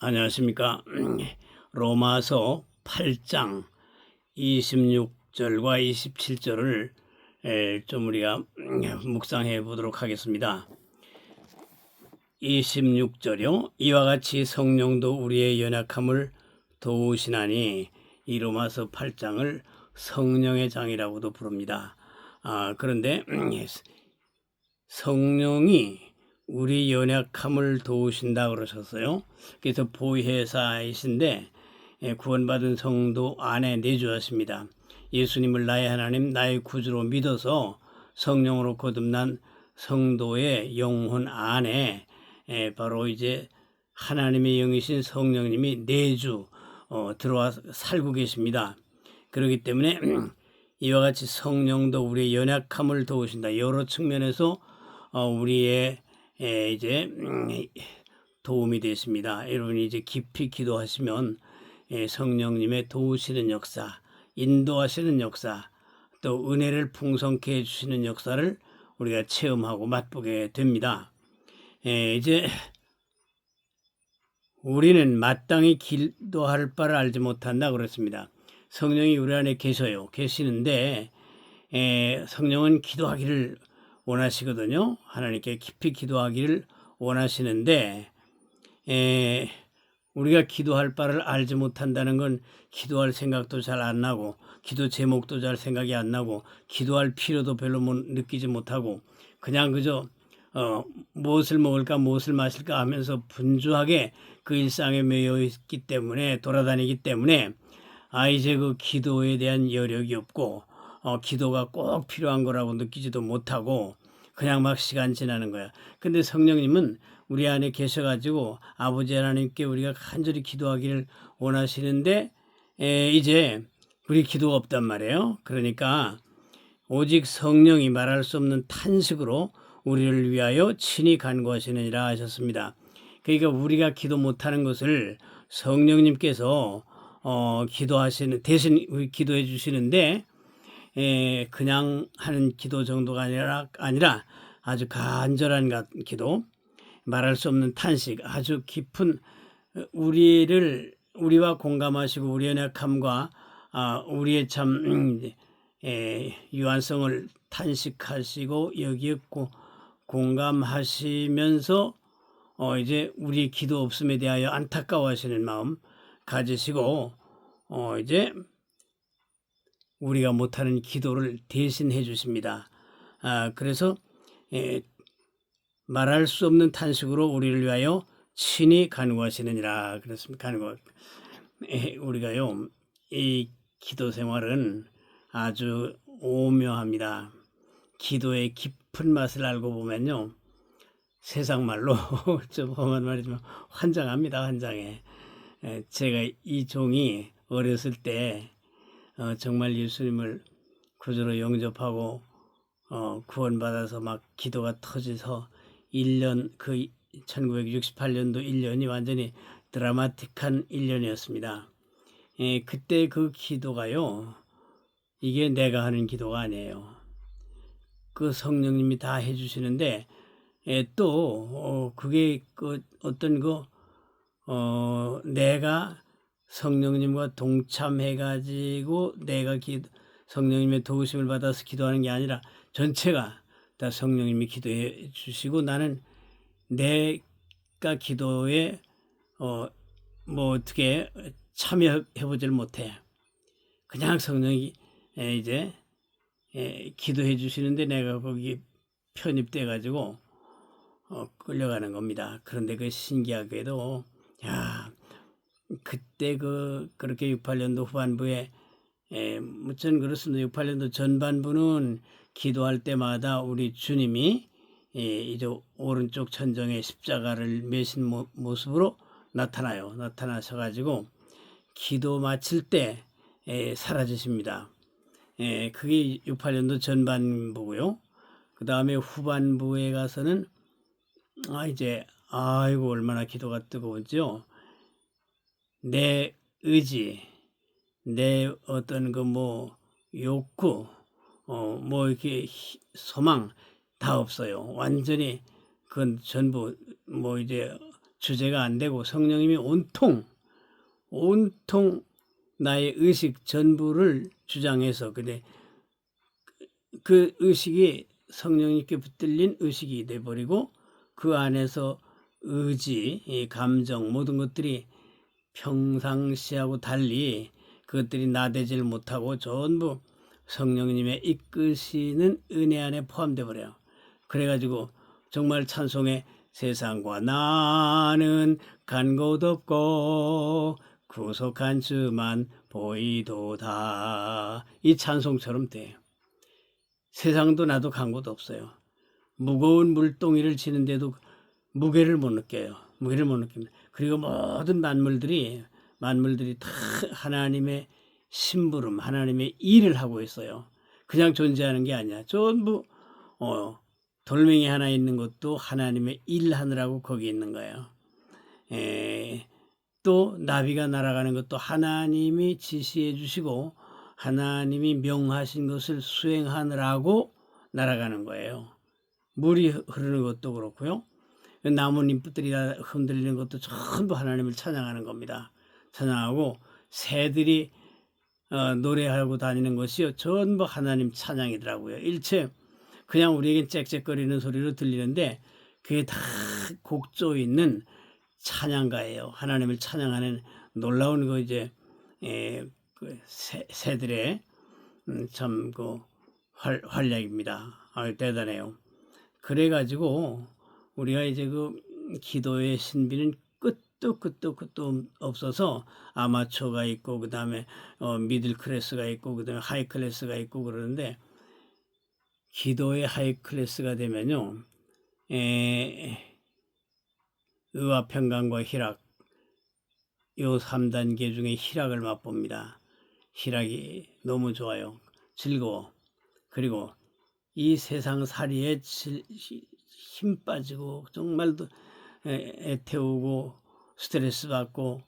안녕하십니까. 로마서 8장 26절과 27절을 좀 우리가 묵상해 보도록 하겠습니다. 26절이요. 이와 같이 성령도 우리의 연약함을 도우시나니, 이 로마서 8장을 성령의 장이라고도 부릅니다. 그런데 성령이 우리 연약함을 도우신다 그러셨어요. 그래서 보혜사이신데 구원받은 성도 안에 내주하십니다. 예수님을 나의 하나님, 나의 구주로 믿어서 성령으로 거듭난 성도의 영혼 안에 바로 이제 하나님의 영이신 성령님이 내주 들어와 살고 계십니다. 그렇기 때문에 이와 같이 성령도 우리의 연약함을 도우신다. 여러 측면에서 우리의 이제 도움이 되십니다. 여러분이 이제 깊이 기도하시면 성령님의 도우시는 역사, 인도하시는 역사, 또 은혜를 풍성케 해주시는 역사를 우리가 체험하고 맛보게 됩니다. 이제 우리는 마땅히 기도할 바를 알지 못한다 그렇습니다. 성령이 우리 안에 계시는데 성령은 기도하기를 원하시거든요. 하나님께 깊이 기도하기를 원하시는데 우리가 기도할 바를 알지 못한다는 건 기도할 생각도 잘 안 나고, 기도 제목도 잘 생각이 안 나고, 기도할 필요도 별로 느끼지 못하고, 그냥 그저 무엇을 먹을까 무엇을 마실까 하면서 분주하게 그 일상에 매여 있기 때문에, 돌아다니기 때문에 이제 그 기도에 대한 여력이 없고 기도가 꼭 필요한 거라고 느끼지도 못하고 그냥 막 시간 지나는 거야. 근데 성령님은 우리 안에 계셔가지고 아버지 하나님께 우리가 간절히 기도하기를 원하시는데 이제 우리 기도가 없단 말이에요. 그러니까 오직 성령이 말할 수 없는 탄식으로 우리를 위하여 친히 간구하시느니라 하셨습니다. 그러니까 우리가 기도 못하는 것을 성령님께서 기도하시는, 대신 기도해 주시는데 그냥 하는 기도 정도가 아니라 아주 간절한 기도, 말할 수 없는 탄식, 아주 깊은 우리와 공감하시고 우리의 연약함과 우리의 참 유한성을 탄식하시고 여기에 공감하시면서 이제 우리 기도 없음에 대하여 안타까워하시는 마음 가지시고 이제 우리가 못하는 기도를 대신해 주십니다. 그래서 말할 수 없는 탄식으로 우리를 위하여 친히 간구하시느니라 그랬습니다. 우리가요, 이 기도 생활은 아주 오묘합니다. 기도의 깊은 맛을 알고 보면요, 세상 말로 좀 험한 말이지만 환장합니다. 환장해. 제가 이 종이 어렸을 때 정말 예수님을 구주로 영접하고 구원받아서 막 기도가 터져서 1년, 그 1968년도 1년이 완전히 드라마틱한 1년이었습니다. 그때 그 기도가요, 이게 내가 하는 기도가 아니에요. 그 성령님이 다 해주시는데 또 그게 그 어떤 내가 성령님과 동참해가지고 내가 성령님의 도우심을 받아서 기도하는 게 아니라 전체가 다 성령님이 기도해 주시고 나는 내가 기도에 뭐 어떻게 참여해보질 못해. 그냥 성령이 이제 기도해 주시는데 내가 거기 편입돼 가지고 끌려가는 겁니다. 그런데 그 신기하게도 그때 그렇게 68년도 후반부에 전 그렇습니다. 68년도 전반부는 기도할 때마다 우리 주님이 이제 오른쪽 천정에 십자가를 메신 모습으로 나타나셔가지고 기도 마칠 때 사라지십니다. 그게 68년도 전반부고요. 그 다음에 후반부에 가서는 이제 아이고 얼마나 기도가 뜨거운지요. 내 의지, 내 어떤 욕구, 뭐 이렇게 소망 다 없어요. 완전히 그건 전부 이제 주제가 안 되고 성령님이 온통 나의 의식 전부를 주장해서 근데 그 의식이 성령님께 붙들린 의식이 돼버리고 그 안에서 의지, 감정 모든 것들이 평상시하고 달리 그것들이 나대질 못하고 전부 성령님의 이끄시는 은혜 안에 포함돼 버려요. 그래가지고 정말 찬송에 세상과 나는 간 곳 없고 구속한 주만 보이도다. 이 찬송처럼 돼요. 세상도 나도 간 곳 없어요. 무거운 물동이를 지는데도 무게를 못 느껴요. 무게를 못 느낍니다. 그리고 모든 만물들이 다 하나님의 심부름, 하나님의 일을 하고 있어요. 그냥 존재하는 게 아니야. 전부 돌멩이 하나 있는 것도 하나님의 일하느라고 거기 있는 거예요. 또 나비가 날아가는 것도 하나님이 지시해 주시고 하나님이 명하신 것을 수행하느라고 날아가는 거예요. 물이 흐르는 것도 그렇고요. 나뭇잎들이 흔들리는 것도 전부 하나님을 찬양하는 겁니다. 찬양하고 새들이 노래하고 다니는 것이 전부 하나님 찬양이더라고요. 일체 그냥 우리에겐 짹짹거리는 소리로 들리는데 그게 다 곡조 있는 찬양가예요. 하나님을 찬양하는 놀라운 그 이제 그 새들의 참 그 활약입니다. 대단해요. 그래가지고 우리가 이제 그 기도의 신비는 끝도 없어서 아마추어가 있고 그 다음에 미들 클래스가 있고 그 다음에 하이 클래스가 있고 그러는데 기도의 하이 클래스가 되면요 의와 평강과 희락 요 3단계 중에 희락을 맛봅니다. 희락이 너무 좋아요. 즐거워. 그리고 이 세상 살이에 힘 빠지고 정말 애태우고 스트레스 받고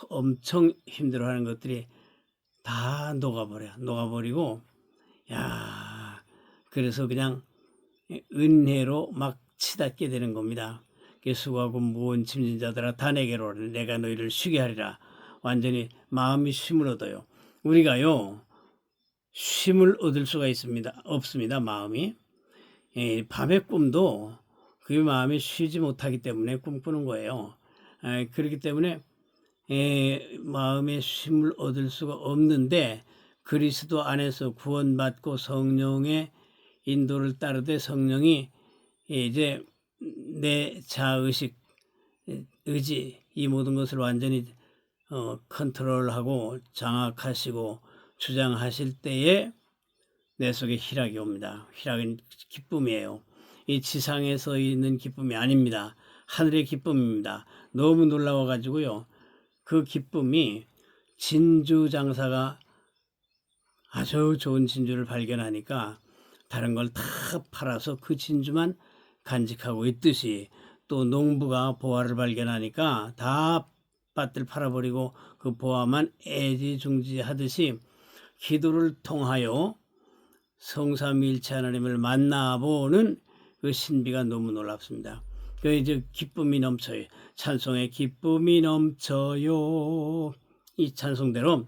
엄청 힘들어하는 것들이 다 녹아버리고 그래서 그냥 은혜로 막 치닫게 되는 겁니다. 수고하고 무거운 짐진 자들아 다 내게로 오라 내가 너희를 쉬게 하리라. 완전히 마음이 쉼을 얻어요. 우리가요 쉼을 얻을 수가 없습니다. 마음이 밤의 꿈도 그 마음이 쉬지 못하기 때문에 꿈꾸는 거예요. 그렇기 때문에 마음의 쉼을 얻을 수가 없는데 그리스도 안에서 구원받고 성령의 인도를 따르되 성령이 이제 내 자의식, 의지 이 모든 것을 완전히 컨트롤하고 장악하시고 주장하실 때에 내 속에 희락이 옵니다. 희락은 기쁨이에요. 이 지상에서 있는 기쁨이 아닙니다. 하늘의 기쁨입니다. 너무 놀라워 가지고요. 그 기쁨이 진주 장사가 아주 좋은 진주를 발견하니까 다른 걸 다 팔아서 그 진주만 간직하고 있듯이 또 농부가 보화를 발견하니까 다 밭을 팔아버리고 그 보화만 애지중지하듯이 기도를 통하여 성삼위일체 하나님을 만나보는 그 신비가 너무 놀랍습니다. 그 이제 기쁨이 넘쳐요. 찬송에 기쁨이 넘쳐요. 이 찬송대로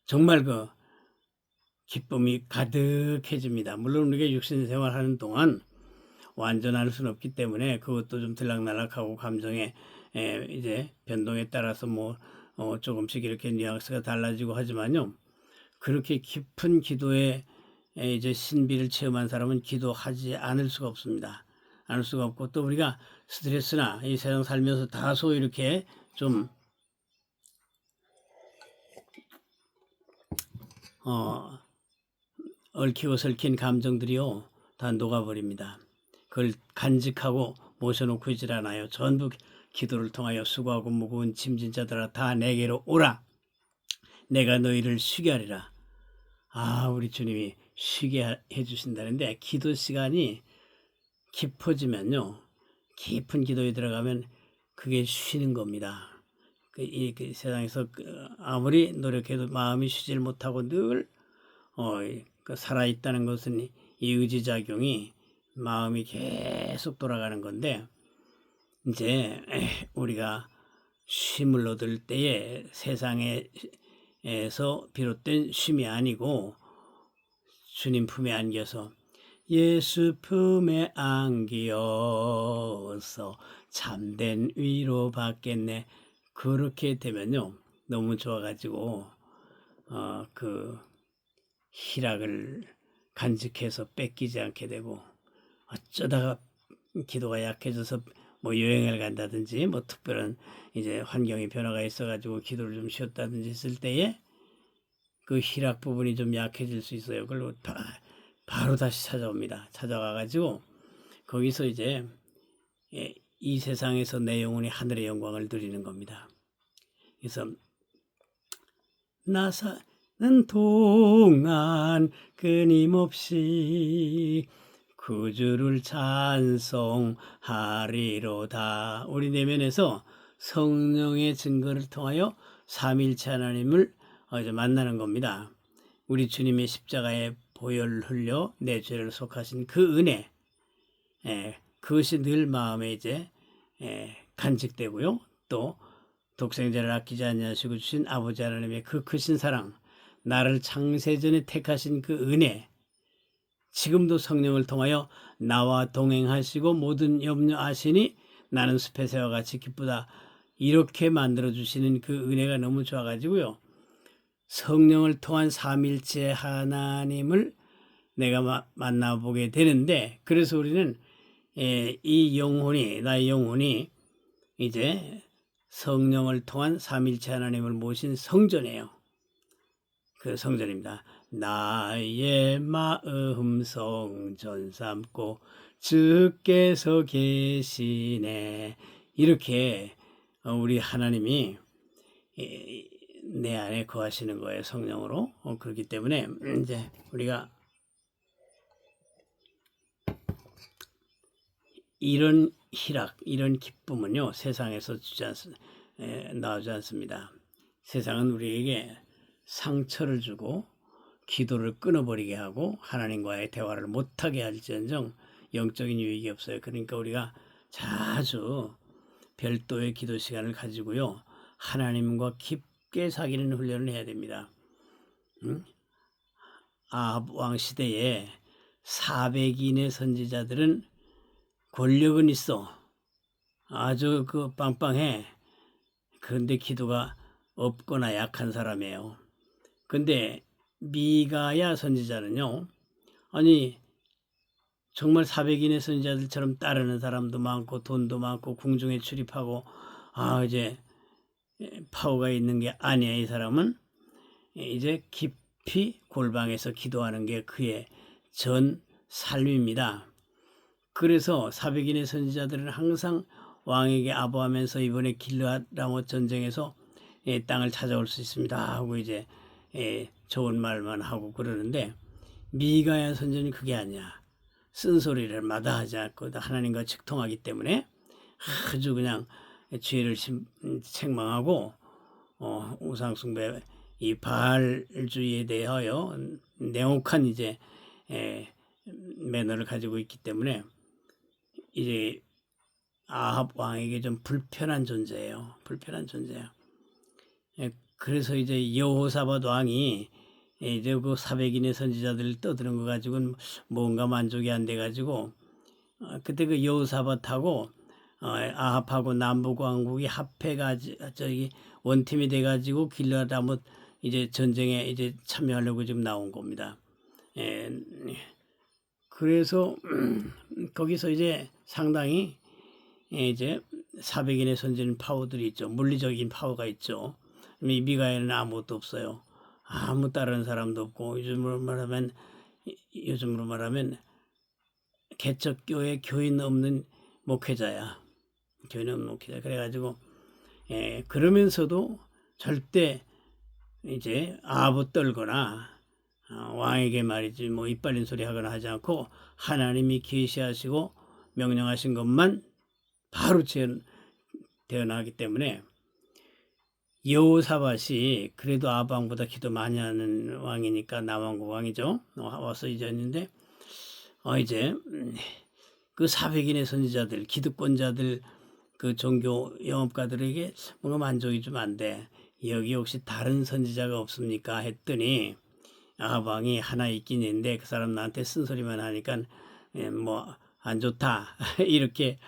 정말 그 기쁨이 가득해집니다. 물론 우리가 육신 생활하는 동안 완전할 수는 없기 때문에 그것도 좀 들락날락하고 감정의 이제 변동에 따라서 뭐 조금씩 이렇게 뉘앙스가 달라지고 하지만요. 그렇게 깊은 기도에 이제 신비를 체험한 사람은 기도하지 않을 수가 없습니다. 않을 수가 없고 또 우리가 스트레스나 이 세상 살면서 다소 이렇게 좀 얽히고 설킨 감정들이요 다 녹아버립니다. 그걸 간직하고 모셔놓고 있질 않아요. 전부 기도를 통하여 수고하고 무거운 짐진 자들아 다 내게로 오라. 내가 너희를 쉬게 하리라. 우리 주님이 쉬게 해주신다는데 기도 시간이 깊어지면요. 깊은 기도에 들어가면 그게 쉬는 겁니다. 이 세상에서 아무리 노력해도 마음이 쉬질 못하고 늘 살아있다는 것은 이 의지작용이 마음이 계속 돌아가는 건데 이제 우리가 쉼을 얻을 때에 세상에서 비롯된 쉼이 아니고 주님 품에 안겨서 예수 품에 안기어서 참된 위로 받겠네. 그렇게 되면요 너무 좋아가지고 그 희락을 간직해서 뺏기지 않게 되고, 어쩌다가 기도가 약해져서 뭐 여행을 간다든지 뭐 특별한 이제 환경의 변화가 있어가지고 기도를 좀 쉬었다든지 했을 때에 그 희락 부분이 좀 약해질 수 있어요. 그리고 바로 다시 찾아옵니다. 찾아와가지고 거기서 이제 이 세상에서 내 영혼이 하늘의 영광을 누리는 겁니다. 그래서 나사는 동안 끊임없이 구주를 찬송하리로다. 우리 내면에서 성령의 증거를 통하여 삼일체 하나님을 이제 만나는 겁니다. 우리 주님의 십자가에 보혈을 흘려 내 죄를 속하신 그 은혜, 그것이 늘 마음에 이제 간직되고요. 또 독생자를 아끼지 아니하시고 주신 아버지 하나님의 그 크신 사랑, 나를 창세전에 택하신 그 은혜, 지금도 성령을 통하여 나와 동행하시고 모든 염려 아시니 나는 숲의 새와 같이 기쁘다. 이렇게 만들어주시는 그 은혜가 너무 좋아가지고요. 성령을 통한 삼일체 하나님을 내가 만나보게 되는데, 그래서 우리는 이 영혼이, 나의 영혼이 이제 성령을 통한 삼일체 하나님을 모신 성전이에요. 그 성전입니다. 나의 마음 성전 삼고 주께서 계시네. 이렇게 우리 하나님이 내 안에 거하시는 거예요. 성령으로. 그렇기 때문에 이제 우리가 이런 희락, 이런 기쁨은요 세상에서 나오지 않습니다. 세상은 우리에게 상처를 주고 기도를 끊어버리게 하고 하나님과의 대화를 못하게 할지언정 영적인 유익이 없어요. 그러니까 우리가 자주 별도의 기도 시간을 가지고요 하나님과 깊게 사귀는 훈련을 해야 됩니다. 아합 왕 시대에 400인의 선지자들은 권력은 있어. 아주 그 빵빵해. 그런데 기도가 없거나 약한 사람이에요. 근데 미가야 선지자는요. 아니 정말 400인의 선지자들처럼 따르는 사람도 많고 돈도 많고 궁중에 출입하고 이제 파워가 있는 게 아니야. 이 사람은 이제 깊이 골방에서 기도하는 게 그의 전 삶입니다. 그래서 400인의 선지자들은 항상 왕에게 아부하면서 이번에 길르앗라못 전쟁에서 땅을 찾아올 수 있습니다 하고 이제 좋은 말만 하고 그러는데, 미가야 선지자는 그게 아니야. 쓴소리를 마다하지 않고 하나님과 직통하기 때문에 아주 그냥 죄를 책망하고 우상숭배 이 바알주의에 대하여 냉혹한 이제 매너를 가지고 있기 때문에 이제 아합 왕에게 좀 불편한 존재예요. 불편한 존재야. 그래서 이제 여호사밧 왕이 이제 그 400인의 선지자들을 떠드는 거 가지고는 뭔가 만족이 안 돼 가지고 그때 그 여호사밧하고 아합하고 남북 왕국이 합해가 저기 원팀이 돼 가지고 길르앗라못 이제 전쟁에 이제 참여하려고 지금 나온 겁니다. 그래서 거기서 이제 상당히 이제 400인의 선지는 파워들이 있죠. 물리적인 파워가 있죠. 미가에는 아무것도 없어요. 아무 다른 사람도 없고 요즘으로 말하면 개척교회 교인 없는 목회자야. 교인 없는 목회자. 그래가지고 그러면서도 절대 이제 아부 떨거나 왕에게 말이지 뭐 이빨린 소리 하거나 하지 않고 하나님이 계시하시고 명령하신 것만 바로 태어나기 때문에 여호사밧이 그래도 아합 왕보다 기도 많이 하는 왕이니까 남왕국 왕이죠. 와서 이제였는데 이제 그 400인의 선지자들 기득권자들 그 종교 영업가들에게 뭔가 만족이 좀 안 돼. 여기 혹시 다른 선지자가 없습니까? 했더니 아합 왕이 하나 있긴 있는데 그 사람 나한테 쓴소리만 하니까 뭐 안 좋다 이렇게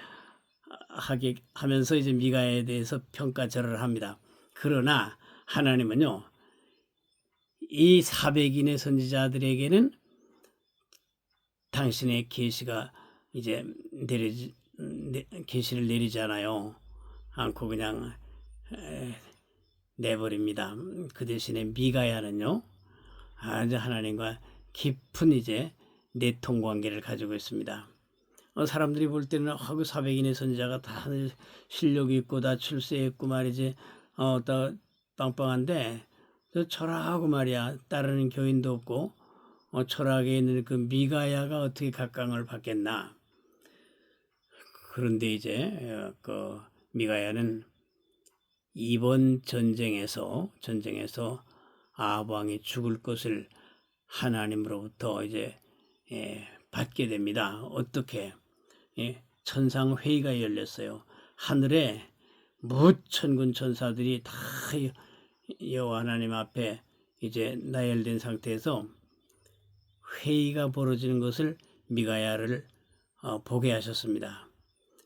하게 하면서 이제 미가에 대해서 평가절하를 합니다. 그러나 하나님은요, 이 400인의 선지자들에게는 당신의 계시가 이제 계시를 내리잖아요. 않고 그냥 내버립니다. 그 대신에 미가야는요, 아주 하나님과 깊은 이제 내통 관계를 가지고 있습니다. 사람들이 볼 때는 그 400인의 선지자가 다 실력이 있고 다 출세했고 말이지 다 빵빵한데 철학하고 말이야 따르는 교인도 없고 철학에 있는 그 미가야가 어떻게 각광을 받겠나. 그런데 이제 그 미가야는 이번 전쟁에서 아합 왕이 죽을 것을 하나님으로부터 이제 받게 됩니다. 어떻게? 천상 회의가 열렸어요. 하늘에 무천군 천사들이 다 여호와 하나님 앞에 이제 나열된 상태에서 회의가 벌어지는 것을 미가야를 보게 하셨습니다.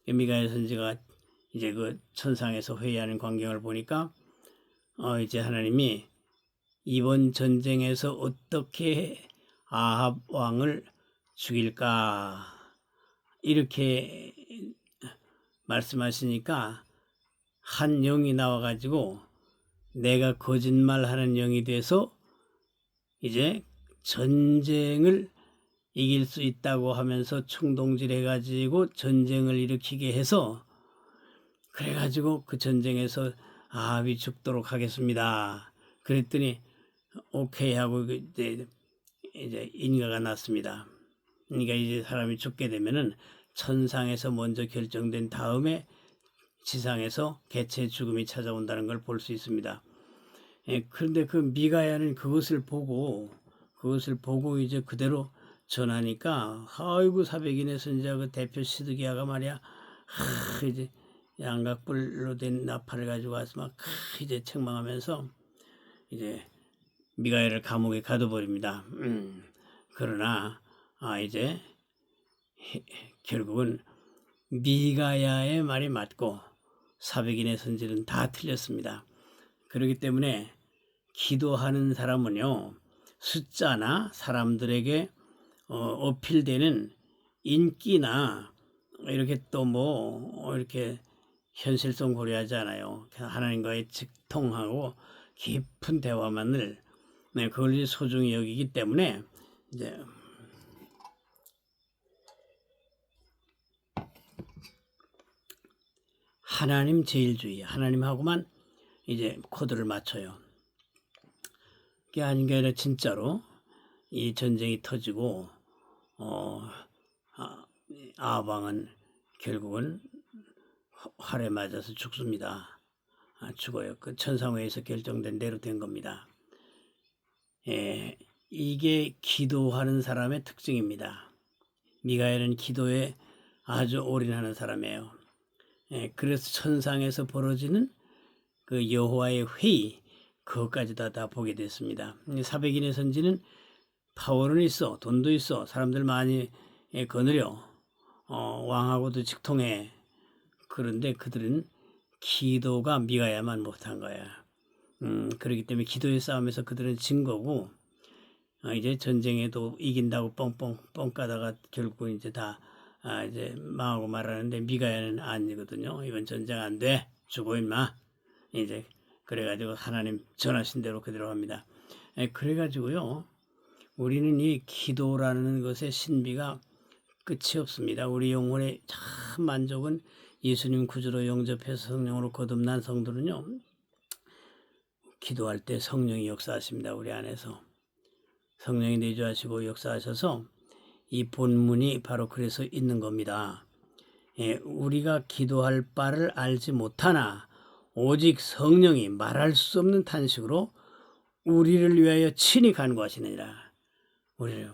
미가야 선지가 이제 그 천상에서 회의하는 광경을 보니까 이제 하나님이 이번 전쟁에서 어떻게 아합 왕을 죽일까 이렇게 말씀하시니까 한 영이 나와가지고 내가 거짓말하는 영이 돼서 이제 전쟁을 이길 수 있다고 하면서 충동질해가지고 전쟁을 일으키게 해서 그래가지고 그 전쟁에서 아합이 죽도록 하겠습니다. 그랬더니 오케이 하고 이제 인가가 났습니다. 그러니까 이제 사람이 죽게 되면은 천상에서 먼저 결정된 다음에 지상에서 개체의 죽음이 찾아온다는 걸 볼 수 있습니다. 그런데 그 미가야는 그것을 보고 이제 그대로 전하니까 아이고 400인의 선지자 그 대표 시드기야가 말이야 이제 양각불로 된 나팔을 가지고 와서 막 이제 책망하면서 이제 미가야를 감옥에 가둬버립니다. 그러나 이제 결국은 미가야의 말이 맞고 400인의 선지는 다 틀렸습니다. 그렇기 때문에 기도하는 사람은요, 숫자나 사람들에게 어필되는 인기나 이렇게 또 뭐 이렇게 현실성 고려하지 않아요. 하나님과의 직통하고 깊은 대화만을 그걸 소중히 여기기 때문에 이제 하나님 제일주의, 하나님하고만 이제 코드를 맞춰요. 그게 아닌 게 아니라 진짜로 이 전쟁이 터지고 아합 왕은 결국은 활에 맞아서 죽습니다. 죽어요. 그 천상회에서 결정된 대로 된 겁니다. 이게 기도하는 사람의 특징입니다. 미가엘은 기도에 아주 올인하는 사람이에요. 그래서 천상에서 벌어지는 그 여호와의 회의 그것까지 다 보게 됐습니다. 400인의 선지는 파워는 있어, 돈도 있어, 사람들 많이 거느려, 왕하고도 직통해. 그런데 그들은 기도가 미가야만 못한 거야. 그렇기 때문에 기도의 싸움에서 그들은 진 거고 이제 전쟁에도 이긴다고 뻥 까다가 결국 이제 다 이제 망하고 말하는데 미가야는 아니거든요. 이번 전쟁 안 돼, 죽어 임마. 이제 그래가지고 하나님 전하신 대로 그대로 합니다. 그래가지고요, 우리는 이 기도라는 것의 신비가 끝이 없습니다. 우리 영혼의 참 만족은 예수님 구주로 영접해서 성령으로 거듭난 성도는요, 기도할 때 성령이 역사하십니다. 우리 안에서 성령이 내주하시고 역사하셔서 이 본문이 바로 그래서 있는 겁니다. 우리가 기도할 바를 알지 못하나 오직 성령이 말할 수 없는 탄식으로 우리를 위하여 친히 간구하시느니라. 우리를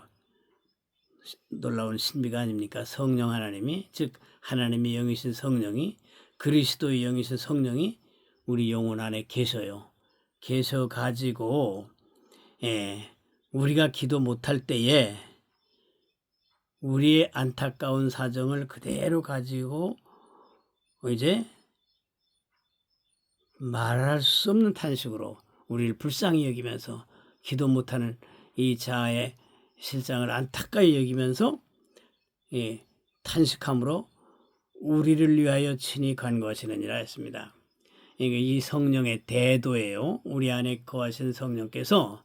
놀라운 신비가 아닙니까? 성령 하나님이, 즉 하나님의 영이신 성령이 그리스도의 영이신 성령이 우리 영혼 안에 계셔요. 계셔 가지고 우리가 기도 못할 때에 우리의 안타까운 사정을 그대로 가지고 이제 말할 수 없는 탄식으로 우리를 불쌍히 여기면서 기도 못하는 이 자아의 실상을 안타까이 여기면서 탄식함으로 우리를 위하여 친히 간구하시느니라 했습니다. 이 성령의 대도예요. 우리 안에 거하시는 성령께서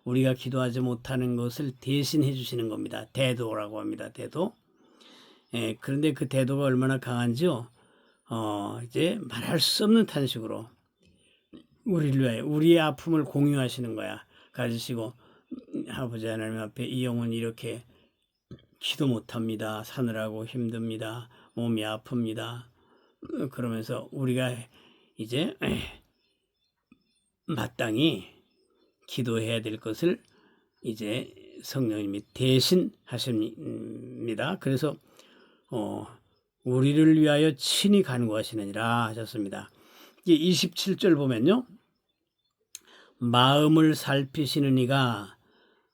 우리가 기도하지 못하는 것을 대신해 주시는 겁니다. 대도라고 합니다. 대도. 그런데 그 대도가 얼마나 강한지요. 이제 말할 수 없는 탄식으로 우리를 위하여 우리의 아픔을 공유하시는 거야. 가지시고 아버지 하나님 앞에 이 영혼이 이렇게 기도 못합니다. 사느라고 힘듭니다. 몸이 아픕니다. 그러면서 우리가 이제 마땅히 기도해야 될 것을 이제 성령님이 대신 하십니다. 그래서 우리를 위하여 친히 간구하시느니라 하셨습니다. 27절 보면요. 마음을 살피시는 이가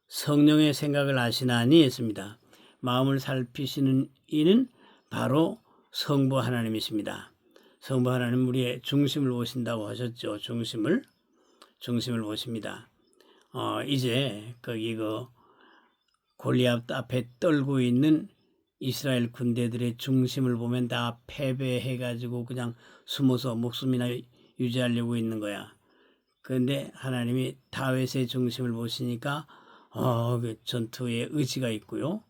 성령의 생각을 아시나니 했습니다. 마음을 살피시는 이는 바로 성부 하나님이십니다. 성부 하나님 우리의 중심을 보신다고 하셨죠. 중심을 보십니다. 이제 거기 골리앗 앞에 떨고 있는 이스라엘 군대들의 중심을 보면 다 패배해가지고 그냥 숨어서 목숨이나 유지하려고 있는 거야. 그런데 하나님이 다윗의 중심을 보시니까 그 전투에 의지가 있고요.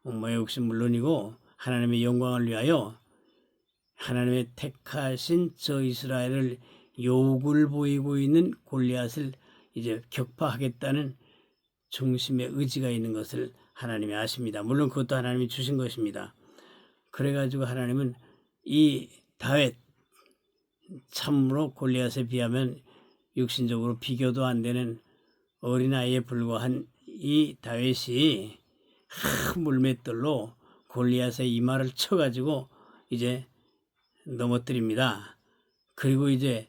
역시 물론이고 하나님의 영광을 위하여 하나님의 택하신 저 이스라엘을 욕을 보이고 있는 골리앗을 이제 격파하겠다는 중심의 의지가 있는 것을 하나님이 아십니다. 물론 그것도 하나님이 주신 것입니다. 그래가지고 하나님은 이 다윗 참으로 골리앗에 비하면 육신적으로 비교도 안 되는 어린아이에 불과한 이 다윗이 물맷돌로 골리앗의 이마를 쳐가지고 이제 넘어뜨립니다. 그리고 이제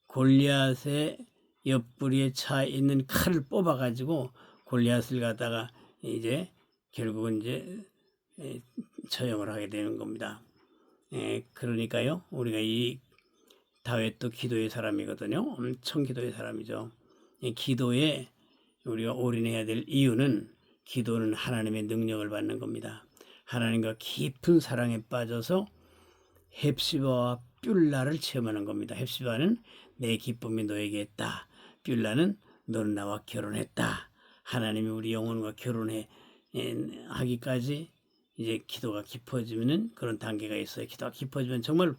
골리앗의 옆구리에 차 있는 칼을 뽑아가지고 골리앗을 갖다가 이제 결국은 이제 처형을 하게 되는 겁니다. 그러니까요, 우리가 이 다윗도 기도의 사람이거든요. 엄청 기도의 사람이죠. 기도에 우리가 올인해야 될 이유는 기도는 하나님의 능력을 받는 겁니다. 하나님과 깊은 사랑에 빠져서 헵시바와 뷸라를 체험하는 겁니다. 헵시바는 내 기쁨이 너에게 있다. 뷸라는 너는 나와 결혼했다. 하나님이 우리 영혼과 결혼해 하기까지 이제 기도가 깊어지는 그런 단계가 있어요. 기도가 깊어지면 정말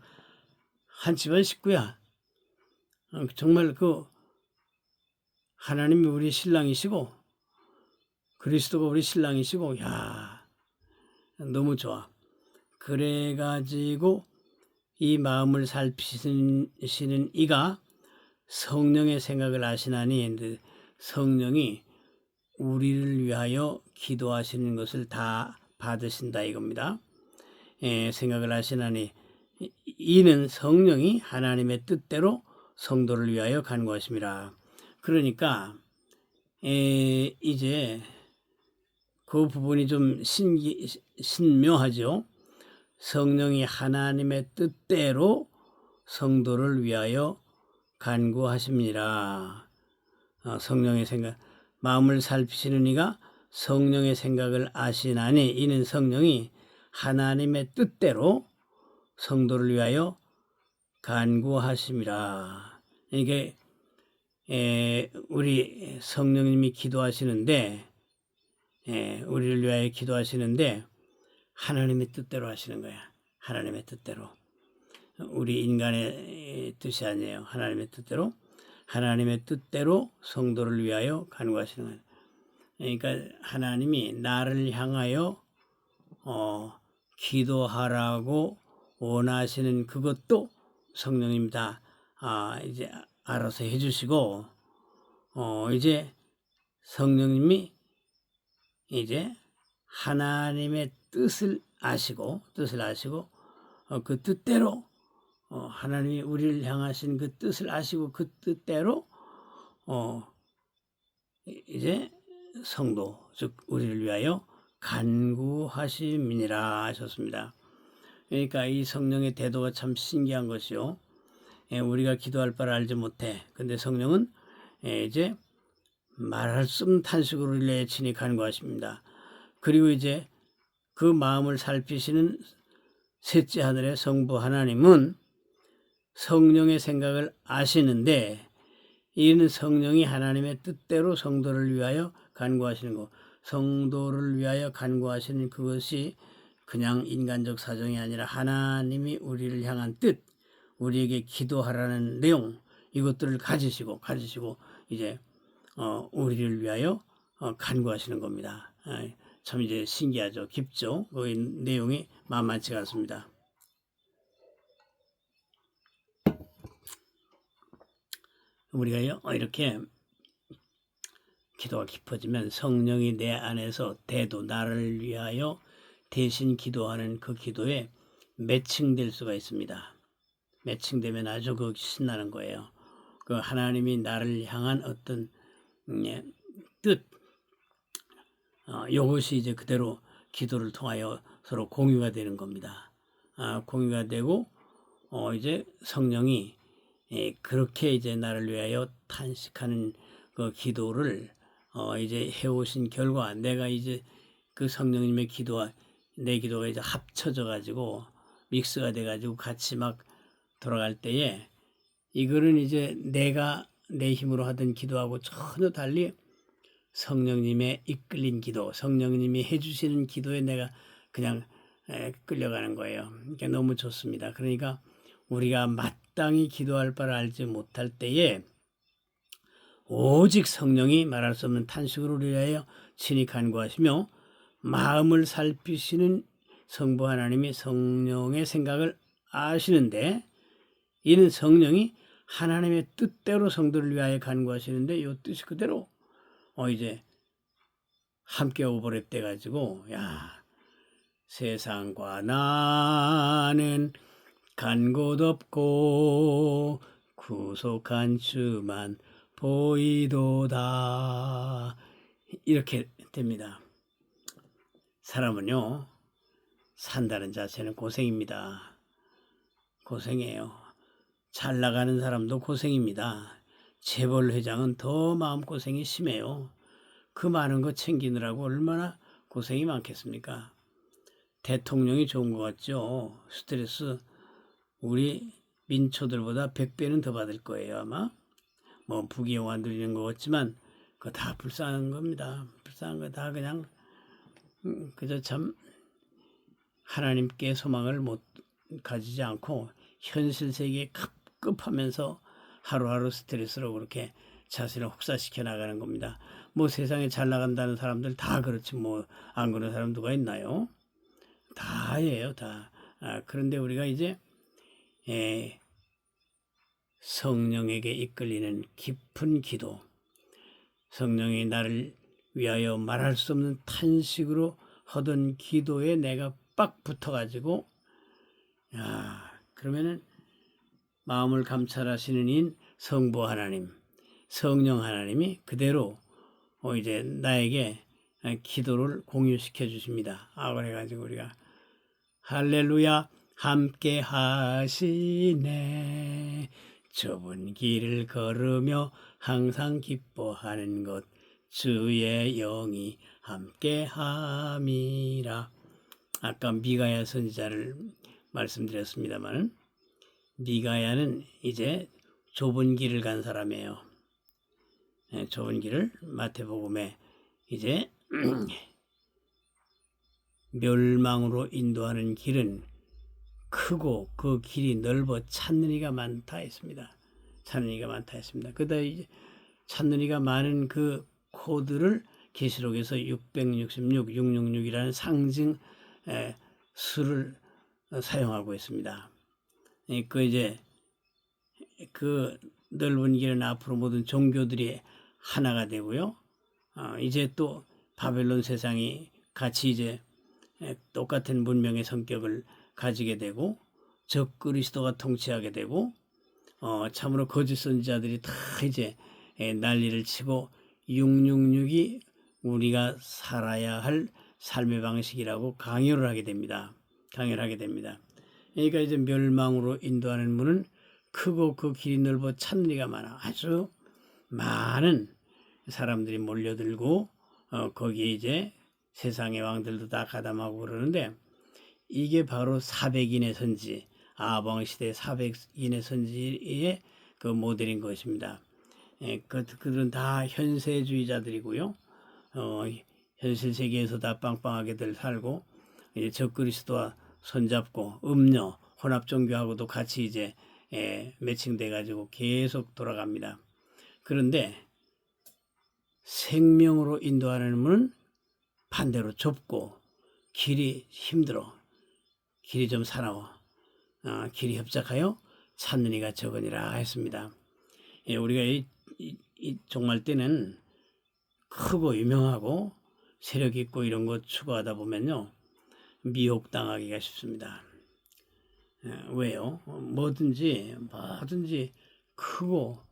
한 집안 식구야. 정말 하나님이 우리 신랑이시고 그리스도가 우리 신랑이시고 너무 좋아. 그래가지고 이 마음을 살피시는 이가 성령의 생각을 아시나니 성령이 우리를 위하여 기도하시는 것을 다 받으신다 이겁니다. 생각을 하시나니 이는 성령이 하나님의 뜻대로 성도를 위하여 간구하심이라. 그러니까 이제 그 부분이 좀 신묘하죠. 성령이 하나님의 뜻대로 성도를 위하여 간구하십니다. 성령의 생각, 마음을 살피시는 이가 성령의 생각을 아시나니 이는 성령이 하나님의 뜻대로 성도를 위하여 간구하심이라. 이게 우리 성령님이 기도하시는데 우리를 위하여 기도하시는데 하나님의 뜻대로 하시는 거야. 하나님의 뜻대로. 우리 인간의 뜻이 아니에요. 하나님의 뜻대로 성도를 위하여 간구하시는 거예요. 그러니까 하나님이 나를 향하여 기도하라고 원하시는 그것도 성령님 다 이제 알아서 해주시고 이제 성령님이 이제 하나님의 뜻을 아시고 그 뜻대로 하나님이 우리를 향하신 그 뜻을 아시고 그 뜻대로 이제 성도 즉 우리를 위하여 간구하심이니라 하셨습니다. 그러니까 이 성령의 태도가 참 신기한 것이요. 우리가 기도할 바를 알지 못해. 근데 성령은 이제 말할 수 없는 탄식으로 우리를 친히 간구하십니다. 그리고 이제 그 마음을 살피시는 셋째 하늘의 성부 하나님은 성령의 생각을 아시는데 이는 성령이 하나님의 뜻대로 성도를 위하여 간구하시는 것, 성도를 위하여 간구하시는 그것이 그냥 인간적 사정이 아니라 하나님이 우리를 향한 뜻, 우리에게 기도하라는 내용, 이것들을 가지시고 이제 우리를 위하여 간구하시는 겁니다. 참 이제 신기하죠. 깊죠. 그 내용이 만만치가 않습니다. 우리가 이렇게 기도가 깊어지면 성령이 내 안에서 대도 나를 위하여 대신 기도하는 그 기도에 매칭될 수가 있습니다. 매칭되면 아주 그 신나는 거예요. 그 하나님이 나를 향한 어떤 뜻, 이것이 이제 그대로 기도를 통하여 서로 공유가 되는 겁니다. 공유가 되고 이제 성령이 그렇게 이제 나를 위하여 탄식하는 그 기도를 이제 해오신 결과 내가 이제 그 성령님의 기도와 내 기도가 이제 합쳐져 가지고 믹스가 돼 가지고 같이 막 돌아갈 때에 이거는 이제 내가 내 힘으로 하던 기도하고 전혀 달리 성령님의 이끌린 기도, 성령님이 해주시는 기도에 내가 그냥 끌려가는 거예요. 그러니까 너무 좋습니다. 그러니까 우리가 마땅히 기도할 바를 알지 못할 때에 오직 성령이 말할 수 없는 탄식으로 우리를 위하여 친히 간구하시며 마음을 살피시는 성부 하나님이 성령의 생각을 아시는데 이는 성령이 하나님의 뜻대로 성도를 위하여 간구하시는데 이 뜻이 그대로 이제 함께 오버랩 돼 가지고 세상과 나는 간 곳 없고 구속한 주만 보이도다 이렇게 됩니다. 사람은요 산다는 자체는 고생입니다. 고생해요. 잘 나가는 사람도 고생입니다. 재벌 회장은 더 마음고생이 심해요. 그 많은 거 챙기느라고 얼마나 고생이 많겠습니까? 대통령이 좋은 것 같죠. 스트레스 우리 민초들보다 100배는 더 받을 거예요 아마. 뭐 부귀영화 누리는 것 같지만 그거 다 불쌍한 겁니다. 불쌍한 거 다 그냥 그저 참 하나님께 소망을 못 가지지 않고 현실 세계에 급급하면서 하루하루 스트레스로 그렇게 자신을 혹사시켜 나가는 겁니다. 뭐 세상에 잘 나간다는 사람들 다 그렇지 뭐 안 그런 사람 누가 있나요? 다예요 다. 그런데 우리가 이제 성령에게 이끌리는 깊은 기도, 성령이 나를 위하여 말할 수 없는 탄식으로 하던 기도에 내가 빡 붙어가지고 그러면은 마음을 감찰하시는 인 성부 하나님, 성령 하나님이 그대로 이제 나에게 기도를 공유시켜 주십니다. 그래가지고 우리가 할렐루야 함께 하시네 좁은 길을 걸으며 항상 기뻐하는 것 주의 영이 함께 함이라. 아까 미가야 선지자를 말씀드렸습니다만 미가야는 이제 좁은 길을 간 사람이에요. 좁은 길을 마태복음에 이제 멸망으로 인도하는 길은 크고 그 길이 넓어 찾는 이가 많다 했습니다. 찾는 이가 많다 했습니다. 그다 이제 찾는 이가 많은 그 코드를 계시록에서 666, 666이라는 상징 수를 사용하고 있습니다. 그 이제 그 넓은 길은 앞으로 모든 종교들이 하나가 되고요. 이제 또 바벨론 세상이 같이 이제 똑같은 문명의 성격을 가지게 되고 적 그리스도가 통치하게 되고 참으로 거짓 선지자들이 다 이제 난리를 치고 666이 우리가 살아야 할 삶의 방식이라고 강요를 하게 됩니다. 강요를 하게 됩니다. 그러니까 이제 멸망으로 인도하는 문은 크고 그 길이 넓어 찾는 이가 많아. 아주 많은 사람들이 몰려들고 거기에 이제 세상의 왕들도 다 가담하고 그러는데 이게 바로 400인의 선지, 아방시대 400인의 선지의 그 모델인 것입니다. 그들은 다 현세주의자들이고요. 현실 세계에서 다 빵빵하게들 살고 이제 적그리스도와 손잡고 음녀 혼합 종교하고도 같이 이제 매칭돼 가지고 계속 돌아갑니다. 그런데 생명으로 인도하는 문은 반대로 좁고 길이 힘들어. 길이 좀 사나워. 길이 협착하여 찾는 이가 적으니라 했습니다. 우리가 이 종말 때는 크고 유명하고 세력 있고 이런 거 추구하다 보면요 미혹당하기가 쉽습니다. 왜요? 뭐든지 크고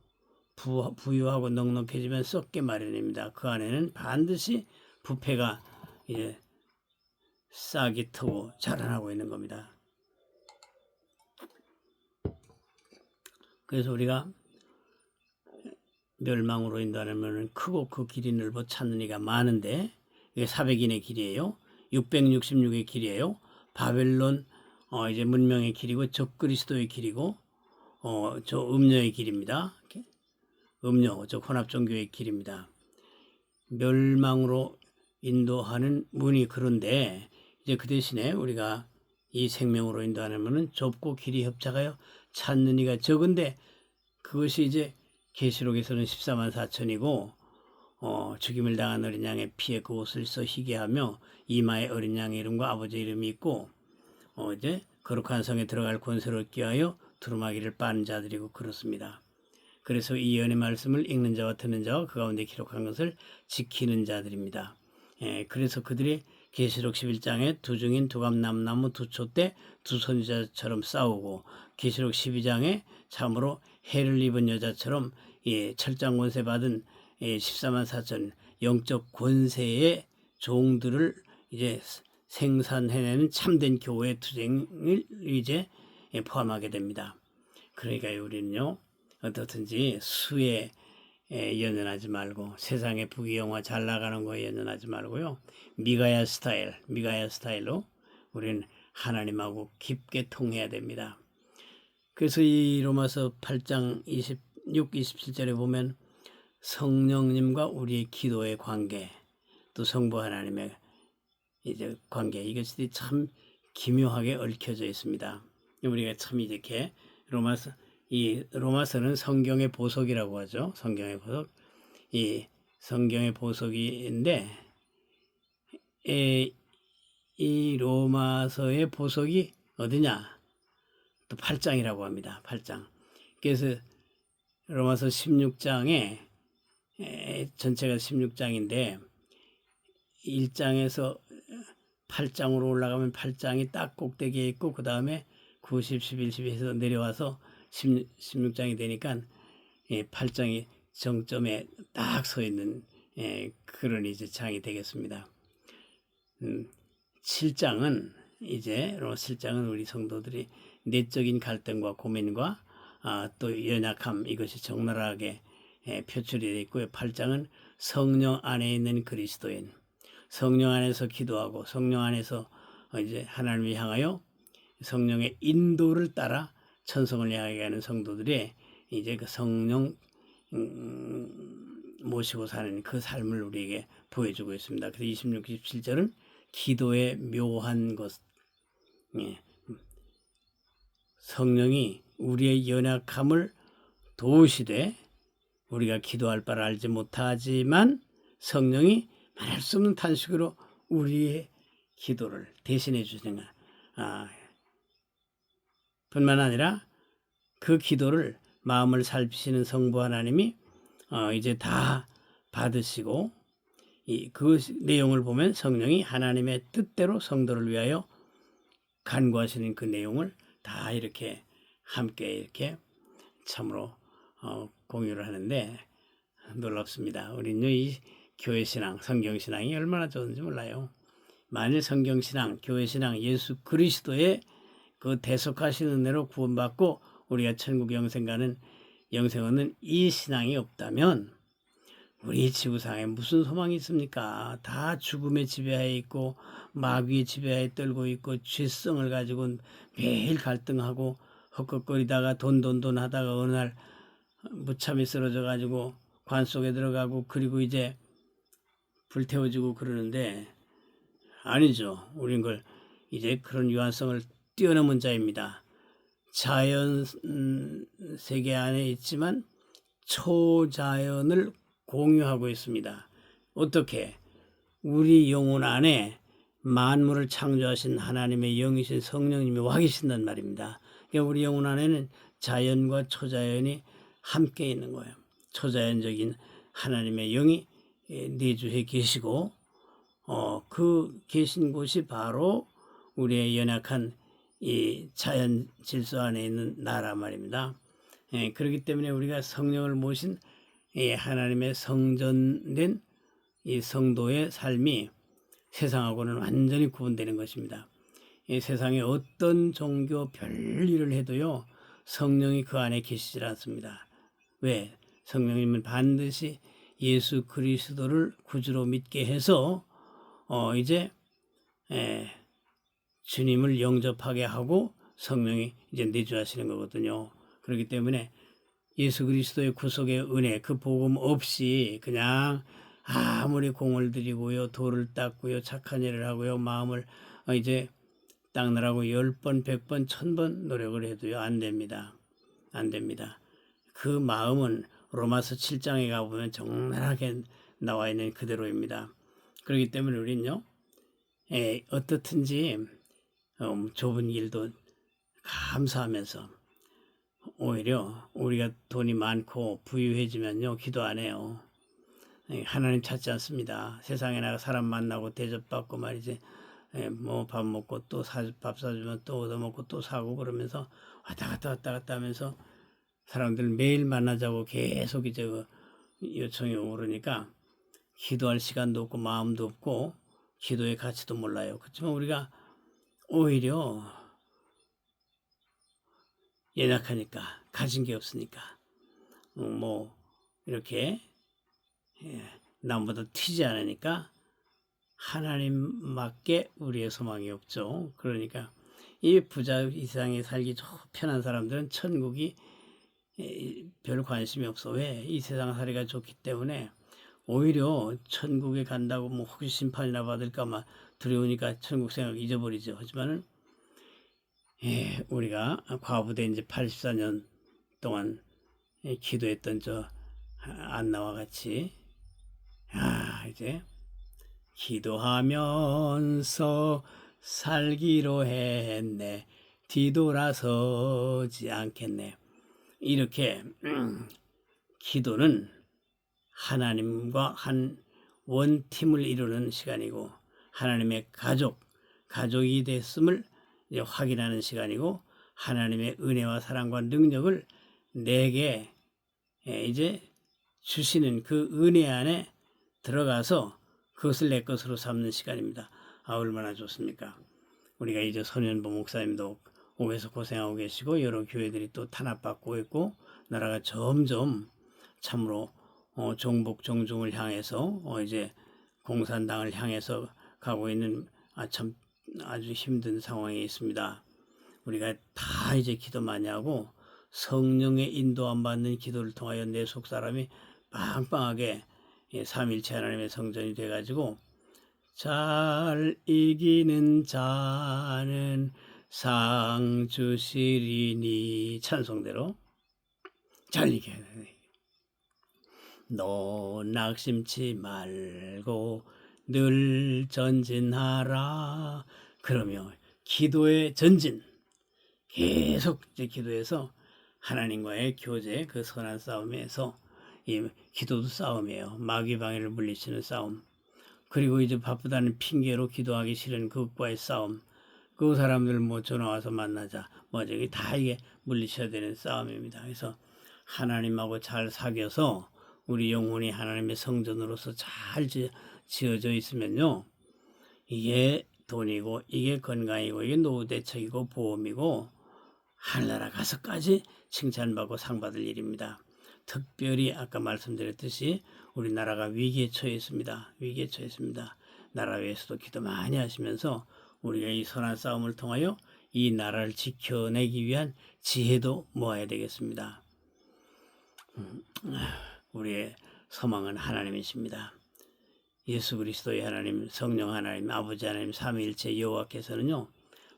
부유하고 넉넉해지면 썩게 마련입니다. 그 안에는 반드시 부패가 이제 싹이 트고 자라나고 있는 겁니다. 그래서 우리가 멸망으로 인도하는 크고 그 길이 넓어 찾는 이가 많은데 이게 400인의 길이에요. 666의 길이에요. 바벨론 이제 문명의 길이고 적그리스도의 길이고 저 음녀의 길입니다. 음녀 저 혼합종교의 길입니다. 멸망으로 인도하는 문이 그런데 이제 그 대신에 우리가 이 생명으로 인도하는 문은 좁고 길이 협착하여 찾는 이가 적은데 그것이 이제 계시록에서는 14만 4천이고 죽임을 당한 어린 양의 피에 그 옷을 써 희게 하며 이마에 어린 양의 이름과 아버지 이름이 있고 이제 거룩한 성에 들어갈 권세를 얻기 위하여 두루마기를 빠는 자들이고 그렇습니다. 그래서 이 예언의 말씀을 읽는 자와 듣는 자와 그 가운데 기록한 것을 지키는 자들입니다. 그래서 그들이 계시록 11장에 두 증인 두 감람나무 두 촛대 두 선지자처럼 싸우고 계시록 12장에 참으로 해를 입은 여자처럼 철장 권세 받은 14만 4천 영적 권세의 종들을 이제 생산해내는 참된 교회 투쟁을 이제 포함하게 됩니다. 그러니까 우리는요 어떻든지 수에 연연하지 말고 세상의 부귀영화 잘 나가는 거에 연연하지 말고요 미가야 스타일로 우리는 하나님하고 깊게 통해야 됩니다. 그래서 이 로마서 8장 26, 27절에 보면 성령님과 우리의 기도의 관계 또 성부 하나님의 이제 관계 이것이 참 기묘하게 얽혀져 있습니다. 우리가 참 이렇게 로마서는 성경의 보석이라고 하죠. 성경의 보석. 이 성경의 보석인데 이 로마서의 보석이 어디냐? 또 8장이라고 합니다. 8장. 그래서 로마서 16장에 전체가 16장인데 1장에서 8장으로 올라가면 8장이 딱 꼭대기에 있고 그 다음에 9, 10, 11, 12에서 내려와서 16장이 되니까 8장이 정점에 딱 서 있는 그런 이제 장이 되겠습니다. 7장은 이제 로마서 7장은 우리 성도들이 내적인 갈등과 고민과 또 연약함 이것이 적나라하게 표출이 되어 있고요. 8장은 성령 안에 있는 그리스도인 성령 안에서 기도하고 성령 안에서 이제 하나님을 향하여 성령의 인도를 따라 천성을 향하게 하는 성도들의 이제 그 성령 모시고 사는 그 삶을 우리에게 보여주고 있습니다. 그래서 26, 27절은 기도의 묘한 것, 성령이 우리의 연약함을 도우시되 우리가 기도할 바를 알지 못하지만 성령이 말할 수 없는 탄식으로 우리의 기도를 대신해 주시는 뿐만 아니라 그 기도를 마음을 살피시는 성부 하나님이 이제 다 받으시고 그 내용을 보면 성령이 하나님의 뜻대로 성도를 위하여 간구하시는 그 내용을 다 이렇게 함께 이렇게 참으로 공유를 하는데 놀랍습니다. 우리는 이 교회 신앙, 성경 신앙이 얼마나 좋은지 몰라요. 만일 성경 신앙, 교회 신앙, 예수 그리스도의 그 대속하신 은혜로 구원받고 우리가 천국 영생 가는 영생 얻는 이 신앙이 없다면 우리 지구상에 무슨 소망이 있습니까? 다 죽음에 지배하에 있고 마귀의 지배하에 떨고 있고 죄성을 가지고 매일 갈등하고 헛것거리다가 돈 하다가 어느 날 무참히 쓰러져 가지고 관 속에 들어가고 그리고 이제 불태워지고 그러는데 아니죠. 우린 걸 이제 그런 유한성을 뛰어넘은 자입니다. 자연 세계 안에 있지만 초자연을 공유하고 있습니다. 어떻게? 우리 영혼 안에 만물을 창조하신 하나님의 영이신 성령님이 와 계신단 말입니다. 그러니까 우리 영혼 안에는 자연과 초자연이 함께 있는 거예요. 초자연적인 하나님의 영이 내주해 계시고 그 계신 곳이 바로 우리의 연약한 이 자연 질서 안에 있는 나라 말입니다. 그렇기 때문에 우리가 성령을 모신 하나님의 성전된 이 성도의 삶이 세상하고는 완전히 구분되는 것입니다. 이 세상에 어떤 종교 별일을 해도요 성령이 그 안에 계시질 않습니다. 왜? 성령님은 반드시 예수 그리스도를 구주로 믿게 해서 이제 주님을 영접하게 하고 성령이 이제 내주하시는 거거든요. 그렇기 때문에 예수 그리스도의 구속의 은혜, 그 복음 없이 그냥 아무리 공을 들이고요, 돌을 닦고요, 착한 일을 하고요, 마음을 이제 닦느라고 10번, 100번, 1000번 노력을 해도요, 안 됩니다. 안 됩니다. 그 마음은 로마서 7장에 가보면 적나라하게 나와 있는 그대로입니다. 그렇기 때문에 우리는요, 어떻든지 좁은 길도 감사하면서 오히려 우리가 돈이 많고 부유해지면요 기도 안 해요. 하나님 찾지 않습니다. 세상에 나가 사람 만나고 대접받고 말이지 뭐 밥 먹고 또 밥 사주면 또 얻어먹고 또 사고 그러면서 왔다 갔다 하면서 사람들 매일 만나자고 계속 이제 요청이 오고 그러니까 기도할 시간도 없고 마음도 없고 기도의 가치도 몰라요. 그렇지만 우리가 오히려 연약하니까 가진 게 없으니까 뭐 이렇게 남보다 튀지 않으니까 하나님밖에 우리의 소망이 없죠. 그러니까 이 부자 이상에 살기 편한 사람들은 천국이 별 관심이 없어. 왜? 이 세상 살이가 좋기 때문에 오히려 천국에 간다고 뭐 혹시 심판이나 받을까 막 두려우니까 천국 생각 잊어버리죠. 하지만은 우리가 과부대 이제 84년 동안 기도했던 저 안나와 같이 이제 기도하면서 살기로 했네 뒤돌아서지 않겠네 이렇게 기도는 하나님과 한 원팀을 이루는 시간이고 하나님의 가족이 됐음을 이제 확인하는 시간이고 하나님의 은혜와 사랑과 능력을 내게 이제 주시는 그 은혜 안에 들어가서 그것을 내 것으로 삼는 시간입니다. 얼마나 좋습니까? 우리가 이제 손현보 목사님도 옥에서 고생하고 계시고 여러 교회들이 또 탄압받고 있고 나라가 점점 참으로 종북 종중을 향해서 이제 공산당을 향해서 가고 있는 참 아주 힘든 상황에 있습니다. 우리가 다 이제 기도 많이 하고 성령의 인도 안 받는 기도를 통하여 내 속 사람이 빵빵하게 삼일체 하나님의 성전이 돼가지고 잘 이기는 자는 상 주시리니 찬송대로 잘 이겨야 돼. 너 낙심치 말고 늘 전진하라. 그러며 기도의 전진 계속 이제 기도해서 하나님과의 교제 그 선한 싸움에서 이 기도도 싸움이에요. 마귀 방해를 물리치는 싸움. 그리고 이제 바쁘다는 핑계로 기도하기 싫은 그것과의 싸움. 그 사람들 뭐 전화 와서 만나자. 뭐 저기 다 이게 물리쳐야 되는 싸움입니다. 그래서 하나님하고 잘 사귀어서 우리 영혼이 하나님의 성전으로서 잘 지어져 있으면요. 이게 돈이고 이게 건강이고 이게 노후 대책이고 보험이고 하늘나라 가서까지 칭찬받고 상 받을 일입니다. 특별히 아까 말씀드렸듯이 우리나라가 위기에 처해 있습니다. 위기에 처해 있습니다. 나라 위해서도 기도 많이 하시면서 우리가 이 선한 싸움을 통하여 이 나라를 지켜내기 위한 지혜도 모아야 되겠습니다. 우리의 소망은 하나님이십니다. 예수 그리스도의 하나님, 성령 하나님, 아버지 하나님, 삼위일체 여호와께서는요,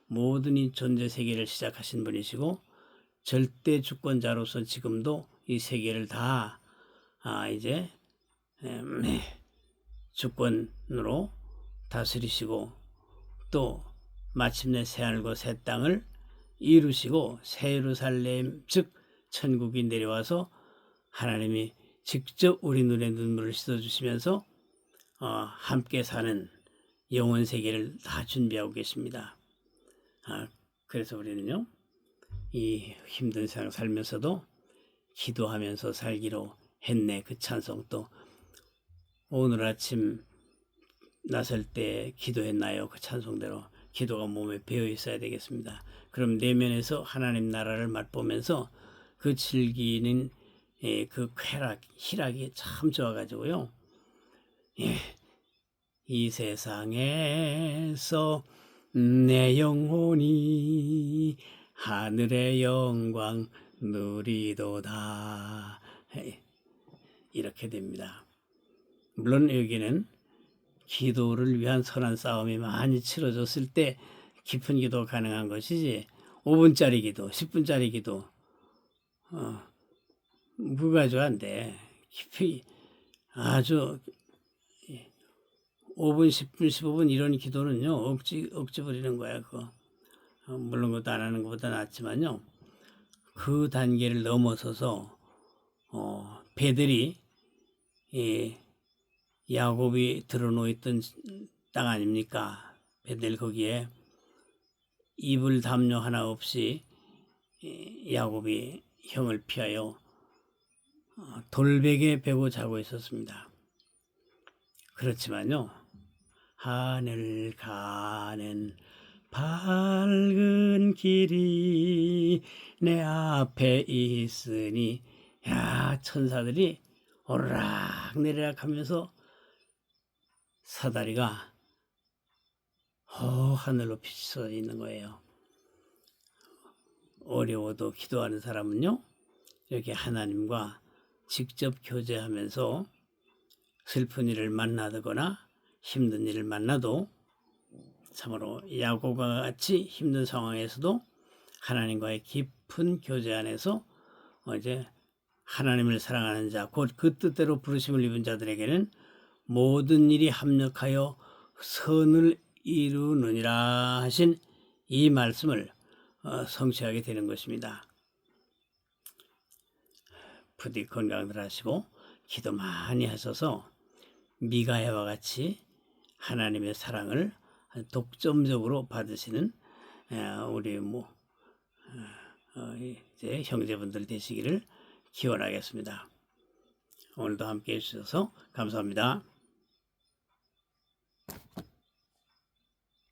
모든 이 존재 세계를 시작하신 분이시고 절대 주권자로서 지금도 이 세계를 다 이제 주권으로 다스리시고 또 마침내 새하늘과 새 땅을 이루시고 새 예루살렘 즉 천국이 내려와서 하나님이 직접 우리 눈에 눈물을 씻어주시면서 함께 사는 영원 세계를 다 준비하고 계십니다. 그래서 우리는요, 이 힘든 세상 살면서도 기도하면서 살기로 했네. 그 찬송 또 오늘 아침 나설 때 기도했나요? 그 찬송대로 기도가 몸에 배어 있어야 되겠습니다. 그럼 내면에서 하나님 나라를 맛보면서 그 즐기는 그 쾌락, 희락이 참 좋아가지고요. 이 세상에서 내 영혼이 하늘의 영광 누리도다. 이렇게 됩니다. 물론 여기는 기도를 위한 선한 싸움이 많이 치러졌을 때 깊은 기도가 가능한 것이지 5분짜리 기도, 10분짜리 기도 무가죠 안 돼. 깊이 아주 5분, 10분, 15분 이런 기도는요 억지 부리는 거야 그거. 물론 그것도 안 하는 것보다 낫지만요. 그 단계를 넘어서서 배들이 야곱이 들어놓였던 땅 아닙니까? 배들 거기에 이불 담요 하나 없이 야곱이 형을 피하여 돌베개 베고 자고 있었습니다. 그렇지만요. 하늘 가는 밝은 길이 내 앞에 있으니 야 천사들이 오르락 내리락 하면서 사다리가 하늘로 비쳐 있는 거예요. 어려워도 기도하는 사람은요 이렇게 하나님과 직접 교제하면서 슬픈 일을 만나거나 힘든 일을 만나도 참으로 야곱과 같이 힘든 상황에서도 하나님과의 깊은 교제 안에서 이제 하나님을 사랑하는 자, 곧 그 뜻대로 부르심을 입은 자들에게는 모든 일이 합력하여 선을 이루느니라 하신 이 말씀을 성취하게 되는 것입니다. 부디 건강들 하시고 기도 많이 하셔서 미가야와 같이 하나님의 사랑을 독점적으로 받으시는 우리 이제 형제분들 되시기를 기원하겠습니다. 오늘도 함께 해주셔서 감사합니다.